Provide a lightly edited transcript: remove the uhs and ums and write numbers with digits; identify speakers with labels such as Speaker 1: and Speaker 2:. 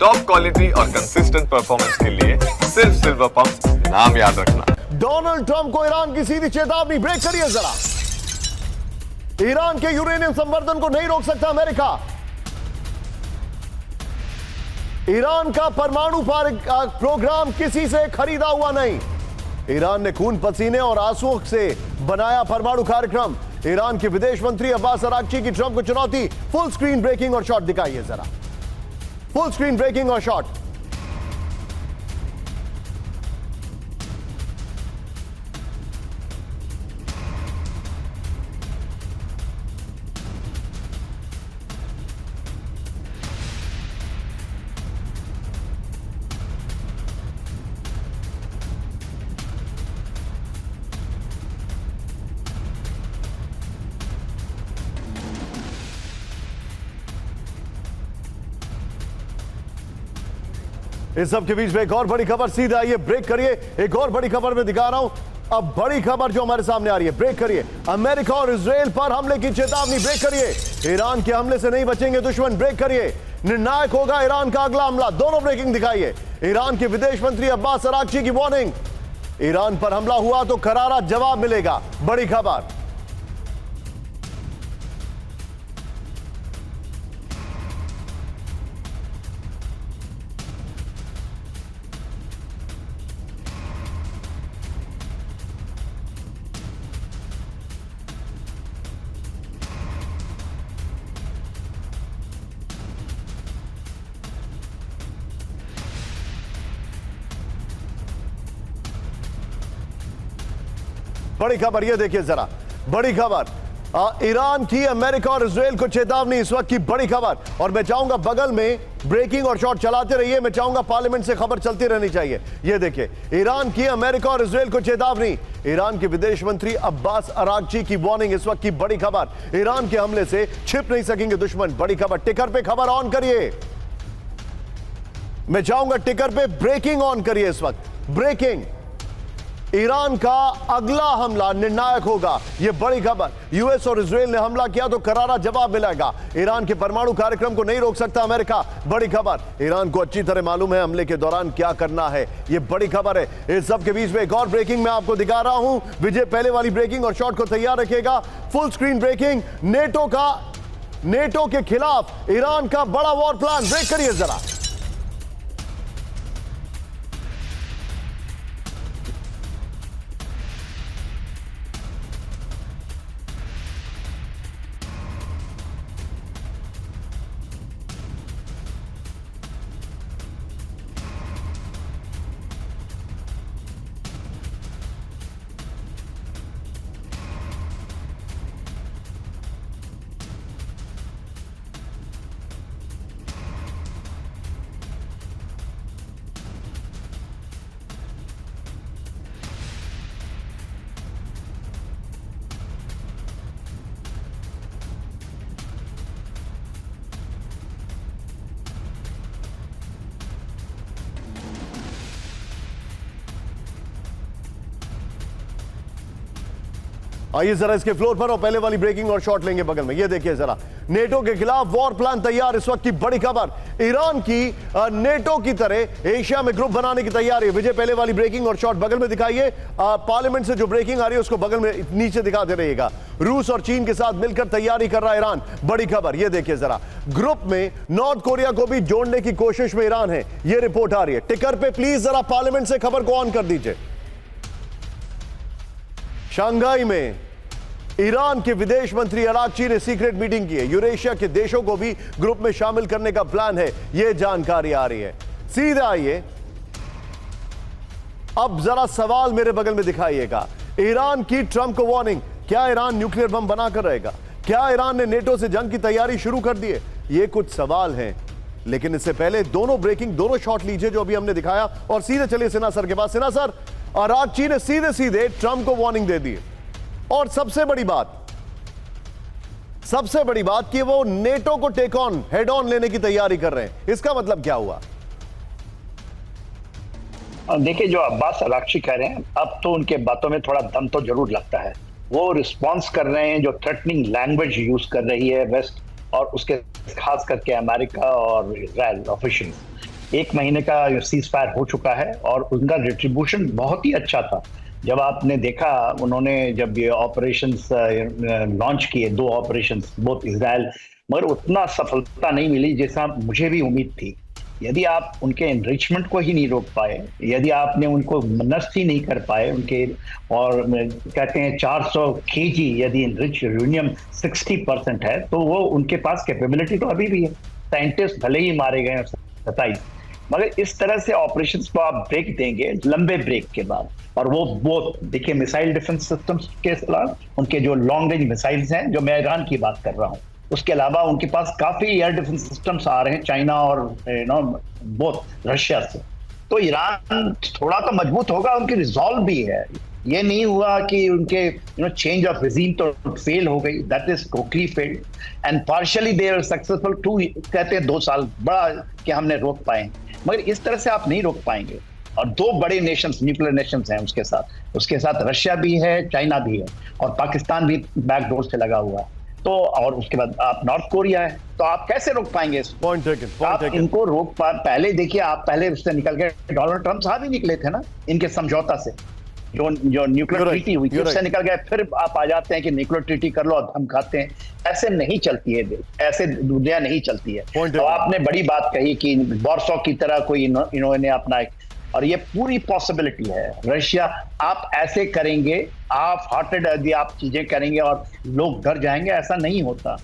Speaker 1: Top quality और consistent performance के लिए सिर्फ सिल्वर पंप नाम याद रखना।
Speaker 2: डोनाल्ड ट्रंप को ईरान की सीधी चेतावनी, ब्रेक करिए जरा। ईरान के यूरेनियम संवर्धन को नहीं रोक सकता अमेरिका। ईरान का परमाणु प्रोग्राम किसी से खरीदा हुआ नहीं। ईरान ने खून पसीने और आंसुओं से बनाया परमाणु कार्यक्रम। ईरान के विदेश मंत्री अब्बास अरागची की ट्रंप को चुनौती। फुल स्क्रीन ब्रेकिंग और शॉट दिखाइए जरा, फुल स्क्रीन ब्रेकिंग और शॉट। इस सब के बीच में एक और बड़ी खबर, सीधा आइए, ब्रेक करिए। एक और बड़ी खबर में दिखा रहा हूं। अब बड़ी खबर जो हमारे सामने आ रही है, ब्रेक करिए। अमेरिका और इजराइल पर हमले की चेतावनी, ब्रेक करिए। ईरान के हमले से नहीं बचेंगे दुश्मन, ब्रेक करिए। निर्णायक होगा ईरान का अगला हमला, दोनों ब्रेकिंग दिखाइए। ईरान के विदेश मंत्री अब्बास अरागची की वार्निंग, ईरान पर हमला हुआ तो करारा जवाब मिलेगा, बड़ी खबर। बड़ी खबर ये देखिए जरा, बड़ी खबर। ईरान की अमेरिका और इजराइल को चेतावनी, इस वक्त की बड़ी खबर। और मैं चाहूंगा बगल में ब्रेकिंग और शॉट चलाते रहिए। मैं चाहूंगा पार्लियामेंट से खबर चलती रहनी चाहिए। ये देखिए, ईरान की अमेरिका और इजराइल को चेतावनी। ईरान के विदेश मंत्री अब्बास अरागची की वार्निंग, इस वक्त की बड़ी खबर। ईरान के हमले से छिप नहीं सकेंगे दुश्मन, बड़ी खबर। टिकर पे खबर ऑन करिए। मैं चाहूंगा टिकर पे ब्रेकिंग ऑन करिए इस वक्त, ब्रेकिंग। ईरान का अगला हमला निर्णायक होगा, यह बड़ी खबर। यूएस और इजराइल ने हमला किया तो करारा जवाब मिलेगा। ईरान के परमाणु कार्यक्रम को नहीं रोक सकता अमेरिका, बड़ी खबर। ईरान को अच्छी तरह मालूम है हमले के दौरान क्या करना है, यह बड़ी खबर है। इस सब के बीच में एक और ब्रेकिंग मैं आपको दिखा रहा हूं। विजय पहले वाली ब्रेकिंग और शॉट को तैयार रखिएगा। Full screen breaking. नेटो के खिलाफ ईरान का बड़ा वॉर प्लान, ब्रेक करिए जरा। आइए जरा इसके फ्लोर पर और पहले वाली ब्रेकिंग और शॉट लेंगे बगल में। ये देखिए जरा, नेटो के खिलाफ वॉर प्लान तैयार, इस वक्त की बड़ी खबर। ईरान की नेटो की तरह एशिया में ग्रुप बनाने की तैयारी है। विजय पहले वाली ब्रेकिंग और शॉट बगल में दिखाइए। पार्लियामेंट से जो ब्रेकिंग आ रही है उसको बगल में नीचे दिखाते रहिएगा। रूस और चीन के साथ मिलकर तैयारी कर रहा है ईरान, बड़ी खबर। ये देखिए जरा, ग्रुप में नॉर्थ कोरिया को भी जोड़ने की कोशिश में ईरान है, ये रिपोर्ट आ रही है। टिकर पे प्लीज जरा पार्लियामेंट से खबर को ऑन कर दीजिए। शंघाई में ईरान के विदेश मंत्री अरागची ने सीक्रेट मीटिंग की है। यूरेशिया के देशों को भी ग्रुप में शामिल करने का प्लान है, यह जानकारी आ रही है। सीधा आइए, अब जरा सवाल मेरे बगल में दिखाइएगा। ईरान की ट्रंप को वार्निंग, क्या ईरान न्यूक्लियर बम बनाकर रहेगा? क्या ईरान ने नेटो से जंग की तैयारी शुरू कर दी है? ये कुछ सवाल हैं, लेकिन इससे पहले दोनों ब्रेकिंग, दोनों शॉट लीजिए जो अभी हमने दिखाया और सीधे चलिए सिन्हा सर के पास। सिन्हा सर, अरागची ने सीधे सीधे ट्रंप को वार्निंग दे दी और सबसे बड़ी बात कि वो नेटो को टेक ऑन, हेड ऑन लेने की तैयारी कर रहे हैं। इसका मतलब क्या हुआ?
Speaker 3: देखिए, जो अब्बास अरागची कह रहे हैं, अब तो उनके बातों में थोड़ा दम तो जरूर लगता है। वो रिस्पॉन्स कर रहे हैं, जो थ्रेटनिंग लैंग्वेज यूज कर रही है वेस्ट और उसके खास करके अमेरिका और इजराइल ऑफिशियल, 1 महीने का सीज फायर हो चुका है और उनका डिस्ट्रीब्यूशन बहुत ही अच्छा था। जब आपने देखा उन्होंने जब ये ऑपरेशंस लॉन्च किए, 2 ऑपरेशंस बोथ इजराइल, मगर उतना सफलता नहीं मिली जैसा मुझे भी उम्मीद थी। यदि आप उनके एनरिचमेंट को ही नहीं रोक पाए, यदि आपने उनको नष्ट ही नहीं कर पाए उनके, और कहते हैं 400 केजी यदि एनरिच यूरेनियम 60% है, तो वो उनके पास कैपेबिलिटी तो अभी भी है। साइंटिस्ट भले ही मारे गए 27, मगर इस तरह से ऑपरेशंस को आप ब्रेक देंगे लंबे ब्रेक के बाद, और वो देखिए मिसाइल डिफेंस सिस्टम्स के खिलाफ उनके जो लॉन्ग रेंज मिसाइल्स हैं, जो मैं ईरान की बात कर रहा हूँ, उसके अलावा उनके पास काफी एयर डिफेंस सिस्टम्स आ रहे हैं चाइना और बोथ रशिया से। तो ईरान थोड़ा तो मजबूत होगा, उनकी रिजॉल्व भी है। ये नहीं हुआ कि उनके चेंज ऑफ रिजीम तो फेल हो गई, that is totally failed and partially they are successful too, कहते हैं 2 साल बड़ा कि हमने रोक पाए, मगर इस तरह से आप नहीं रोक पाएंगे। और 2 बड़े नेशंस, न्यूक्लियर नेशंस हैं उसके साथ रशिया भी है, चाइना भी है, और पाकिस्तान भी बैकडोर से लगा हुआ है। तो और उसके बाद आप नॉर्थ कोरिया है, तो आप कैसे रोक पाएंगे इसको?
Speaker 2: Point taken.
Speaker 3: आप इनको रोक पा, पहले देखिए, आप पहले उससे निकल गए, डोनाल्ड ट्रंप साहब ही निकले थे ना इनके समझौता से, जो न्यूक्लियर ट्रीटी हुई थी उससे निकल गए, फिर आप आ जाते हैं कि न्यूक्लियर ट्रीटी कर लो और धमकाते हैं। ऐसे नहीं चलती है, ऐसे दुनिया नहीं चलती है। तो आपने बड़ी बात कही कि वॉर्सो की तरह कोई इन्होंने अपना, और ये पूरी पॉसिबिलिटी है। रशिया, आप ऐसे करेंगे, आप हार्टेड यदि आप चीजें करेंगे और लोग डर जाएंगे, ऐसा नहीं होता।